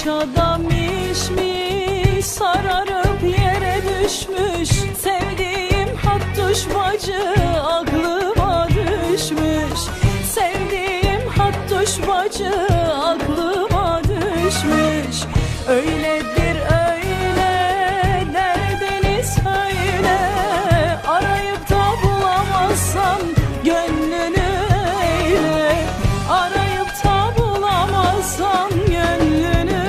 Bahçada mişmiş sararıp yere düşmüş, sevdiğim Hattuş bacı aklıma düşmüş. Sevdiğim Hattuş bacı aklıma düşmüş. Öyledir öyle, derdini söyle, arayıp da bulamazsam gönlünü eyle. Arayıp da bulamazsam gönlünü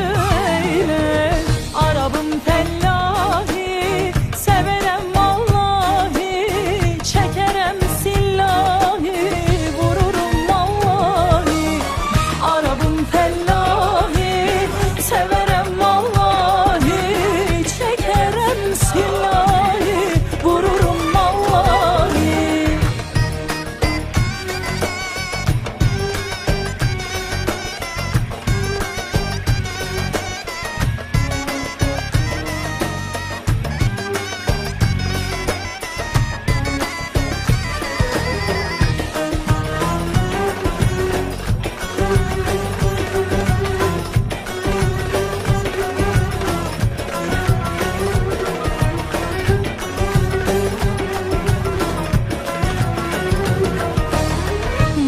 eyle. Arabım fellahi, severem vallahi, çekerem sillahi, vururum vallahi. Arabım fellahi, severem vallahi, çekerem sillahi, vururum vallahi.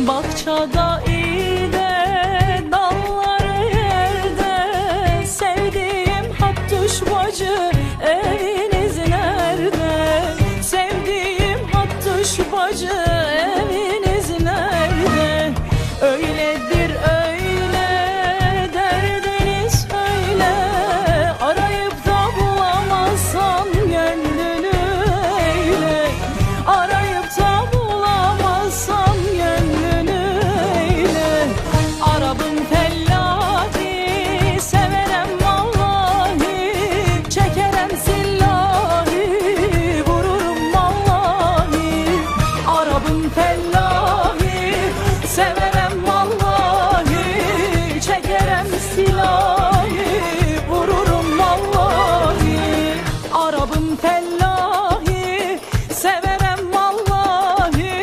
Bahçada iyi de dalları yerde, sevdiğim Hattuş bacı eviniz nerede? Sevdiğim Hattuş bacı eviniz nerede? Öyledir öyle, derdini söyle, arayıp da bulamazsam gönlünü eyle. Arayıp da bulamazsam gönlünü eyle. Arabım fellahi, severem vallahi, çekerem sillahi, vururum vallahi. Arabım fellahi, severem vallahi, çekerem sillahi, vururum vallahi. Arabım fellahi, severem vallahi,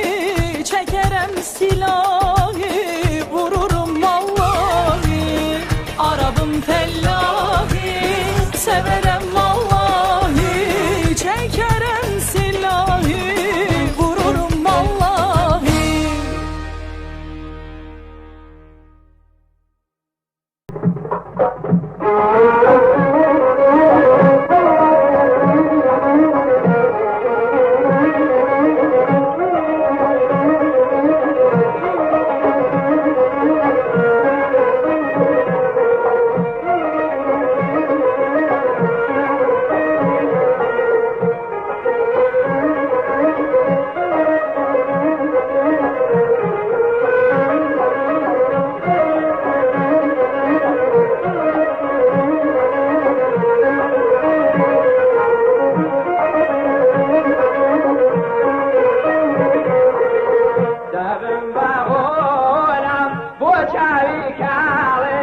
çekerem sillahi, vururum vallahi. Arabım fellahi, severem vallahi, çekerem sillahi, vururum vallahi. Davim bağoram, bu çavi kâle.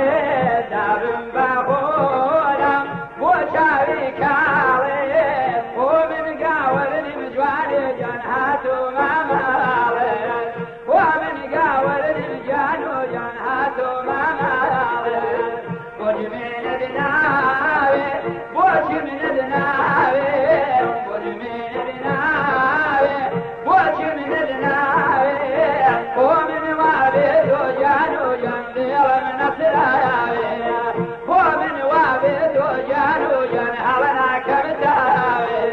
Davim bağoram, bu çavi kâle. O min gâverim cvâne can hatu mamâle. O min gâverim canu can hatu mamâle. Bu cümle dinâve, bu cümle dinâve, bu cümle dinâve, bu cümle dinâve. ومن وابد وجان وجان من نصراوي. ومن وابد وجان وجان هلنا كمتاوي.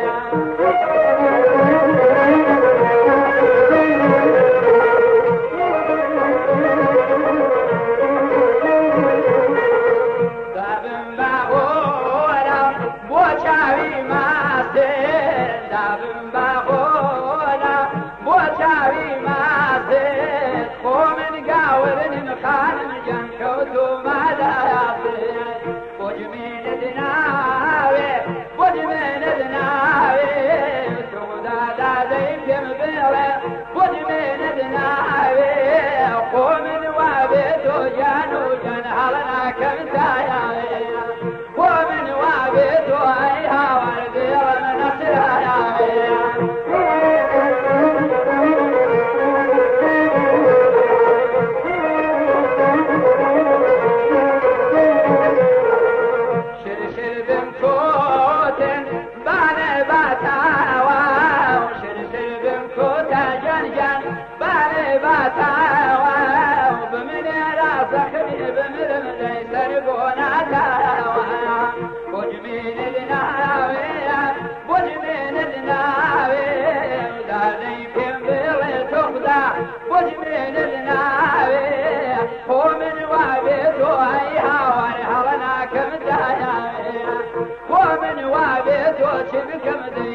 Davim bağoram, bu çavi master. Davim bağoram, bu çavi master. ومن قاورن مخانم جنكوت ومداياتي. وجمين دناوي، وجمين دناوي، سودا دا زين جمبيلي. وجمين دناوي، ومن وابد وجان وجان هلنا كمتاياي. ومن وابد وعيها والدير من نصراياي. وانجان بالي باتاوا بمن راسخني بمرم ليس ربونا تاوا بجمين الناوي بجمين الناوي داري كم بيلي تخدع بجمين الناوي هو من وابيتو اي هاواري هلنا كم دايا هو من وابيتو شبكم دايا